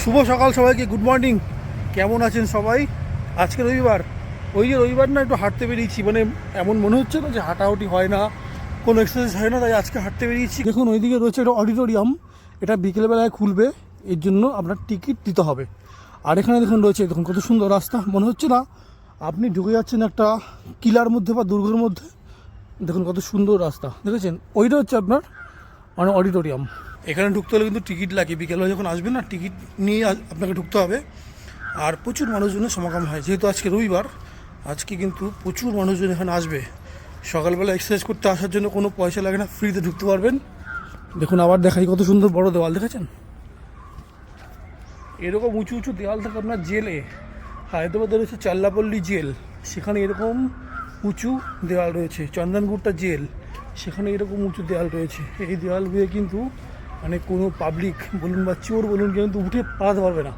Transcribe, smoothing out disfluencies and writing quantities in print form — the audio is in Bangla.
শুভ সকাল সবাইকে, গুড মর্নিং। কেমন আছেন সবাই? আজকে রবিবার, ওই যে রবিবার না, একটু হাঁটতে বেরিয়েছি। মানে এমন মনে হচ্ছে না যে হাঁটাহাঁটি হয় না, কোনো এক্সারসাইজ হয় না, তাই আজকে হাঁটতে বেরিয়েছি। দেখুন ওইদিকে রয়েছে একটা অডিটোরিয়াম, এটা বিকেলবেলায় খুলবে, এর জন্য আপনার টিকিট দিতে হবে। আর এখানে দেখুন রয়েছে, দেখুন কত সুন্দর রাস্তা, মনে হচ্ছে না আপনি ঢুকে যাচ্ছেন একটা কিলার মধ্যে বা দুর্গের মধ্যে। দেখুন কত সুন্দর রাস্তা, দেখেছেন? ওইটা হচ্ছে আপনার মানে অডিটোরিয়াম। এখানে ঢুকতে হলে কিন্তু টিকিট লাগে, বিকেলবেলা যখন আসবেন না, টিকিট নিয়ে আপনাকে ঢুকতে হবে। আর প্রচুর মানুষজনের সমাগম হয়, যেহেতু আজকে রবিবার, আজকে কিন্তু প্রচুর মানুষজন এখানে আসবে। সকালবেলা এক্সারসাইজ করতে আসার জন্য কোনো পয়সা লাগে না, ফ্রিতে ঢুকতে পারবেন। দেখুন আবার দেখাই, কত সুন্দর বড় দেওয়াল, দেখেছেন? এরকম উঁচু উঁচু দেওয়াল থাকে আপনার জেলে। হায়দ্রাবাদে রয়েছে চাল্লাপল্লী জেল, সেখানে এরকম উঁচু দেওয়াল রয়েছে। চন্দনগুট্টা জেল, সেখানে এরকম উঁচু দেওয়াল রয়েছে। এই দেওয়ালগুলো কিন্তু মানে কোনো পাবলিক বলুন বা চোর বলুন কিন্তু উঠে পালাতে পারবে না।